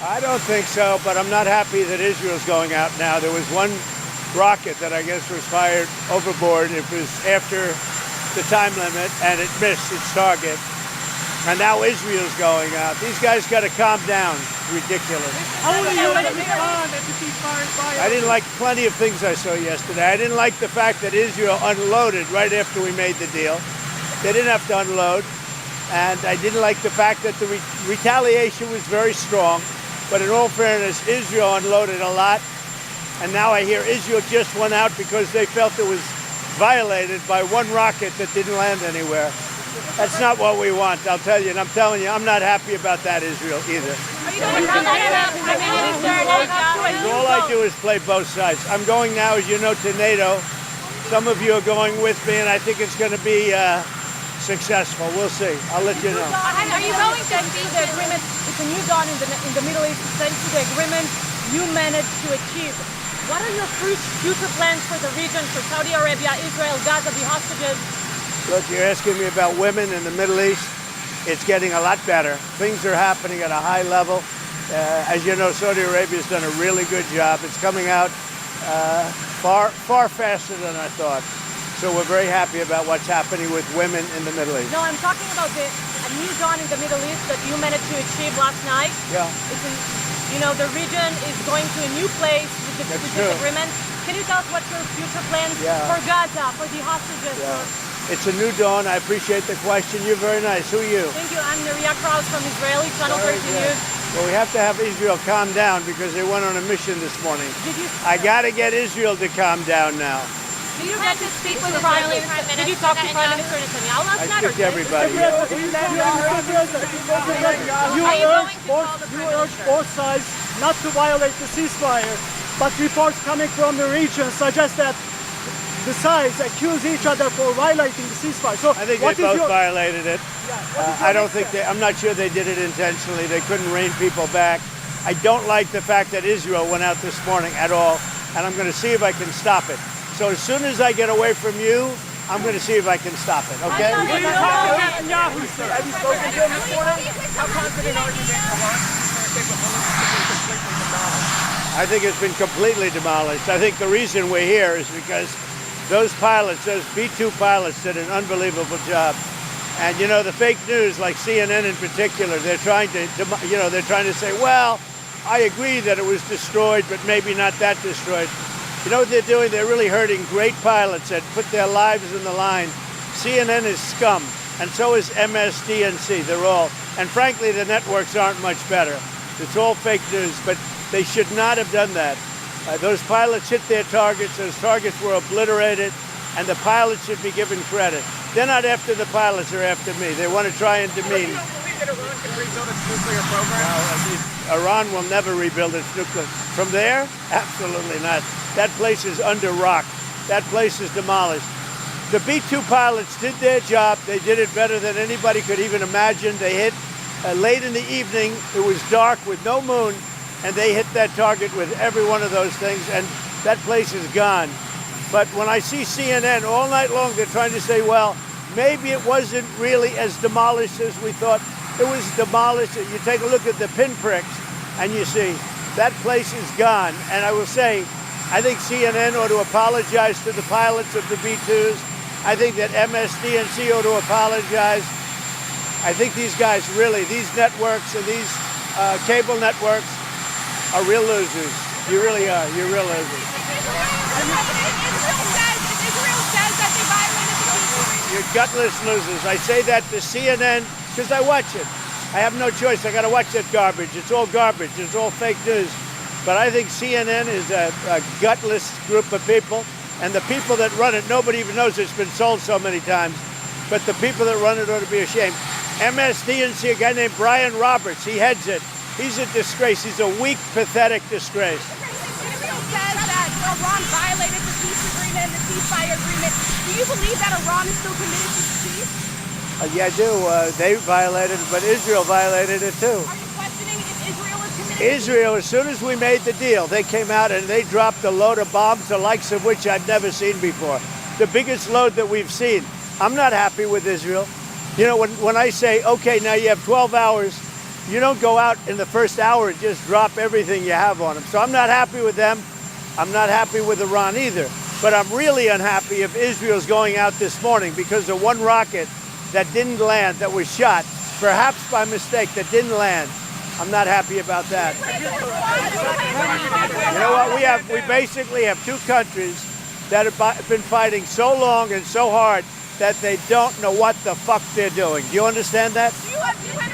I don't think so, but I'm not happy that Israel's going out now. There was one rocket that I guess was fired overboard. It was after the time limit, and it missed its target. And now Israel's going out. These guys got to calm down. Ridiculous. How will you respond if the ceasefire fire? I didn't like plenty of things I saw yesterday. I didn't like the fact that Israel unloaded right after we made the deal. They didn't have to unload. And I didn't like the fact that the retaliation was very strong. But in all fairness, Israel unloaded a lot. And now I hear Israel just went out because they felt it was violated by one rocket that didn't land anywhere. That's not what we want, I'll tell you. And I'm telling you, I'm not happy about that, Israel, either. All I do is play both sides. I'm going now, as you know, to NATO. Some of you are going with me, and I think it's going to be successful. We'll see. I'll let you know. Are you going to see the agreement? It's a new dawn in the Middle East, essentially the agreement you managed to achieve. What are your future plans for the region, for Saudi Arabia, Israel, Gaza, the hostages? Look, you're asking me about women in the Middle East. It's getting a lot better. Things are happening at a high level. As you know, Saudi Arabia's done a really good job. It's coming out far faster than I thought. So we're very happy about what's happening with women in the Middle East. No, I'm talking about a new dawn in the Middle East that you managed to achieve last night. Yeah. The region is going to a new place with this agreement. Can you tell us what's your future plans for Gaza, for the hostages? It's a new dawn. I appreciate the question. You're very nice. Who are you? Thank you. I'm Neria Kraus from Israeli Channel 13 News. Well, we have to have Israel calm down because they went on a mission this morning. I got to get Israel to calm down now. Did you get to speak with the Prime Minister? Did you talk to Prime Minister Netanyahu last night? I speak to everybody. You urge both sides not to violate the ceasefire, but reports coming from the region suggest that the sides accuse each other for violating the ceasefire. So I think they both violated it. I don't think I'm not sure they did it intentionally. They couldn't rein people back. I don't like the fact that Israel went out this morning at all, and I'm going to see if I can stop it. So as soon as I get away from you, I'm going to see if I can stop it, okay? Have you spoken to him this morning? How confident are you that Iran is going to take a completely demolished? I think it's been completely demolished. I think the reason we're here is because those pilots, those B-2 pilots, did an unbelievable job. And you know, the fake news, like CNN in particular, they're trying to say, well, I agree that it was destroyed, but maybe not that destroyed. You know what they're doing? They're really hurting great pilots that put their lives in the line. CNN is scum, and so is MSDNC. They're all, and frankly, the networks aren't much better. It's all fake news, but they should not have done that. Those pilots hit their targets. Those targets were obliterated, and the pilots should be given credit. They're not after the pilots, they're after me. They want to try and demean. You don't believe that Iran can rebuild its nuclear program? No, Iran will never rebuild its nuclear. From there? Absolutely not. That place is under rock. That place is demolished. The B-2 pilots did their job. They did it better than anybody could even imagine. They hit late in the evening. It was dark with no moon, and they hit that target with every one of those things, and that place is gone. But when I see CNN all night long, they're trying to say, well, maybe it wasn't really as demolished as we thought. It was demolished. You take a look at the pinpricks, and you see that place is gone. And I will say, I think CNN ought to apologize to the pilots of the B-2s. I think that MSDNC ought to apologize. I think these guys really, these networks and these cable networks are real losers. You really are. You're real losers. Israel says that they violated the peace. You're gutless losers. I say that to CNN because I watch it. I have no choice. I got to watch that garbage. It's all garbage. It's all fake news. But I think CNN is a gutless group of people. And the people that run it, nobody even knows it's been sold so many times. But the people that run it ought to be ashamed. MSDNC, a guy named Brian Roberts, he heads it. He's a disgrace. He's a weak, pathetic disgrace. Israel says that Iran violated the peace agreement, the ceasefire agreement. Do you believe that Iran is still committed to peace? Yeah, I do. They violated it, but Israel violated it too. Are you questioning if Israel is committed? Israel, as soon as we made the deal, they came out and they dropped a load of bombs, the likes of which I've never seen before. The biggest load that we've seen. I'm not happy with Israel. You know, when I say, okay, now you have 12 hours, you don't go out in the first hour and just drop everything you have on them. So I'm not happy with them. I'm not happy with Iran either. But I'm really unhappy if Israel's going out this morning because of one rocket that didn't land, that was shot, perhaps by mistake, that didn't land. I'm not happy about that. You know what? We basically have two countries that have been fighting so long and so hard that they don't know what the fuck they're doing. Do you understand that? Do you have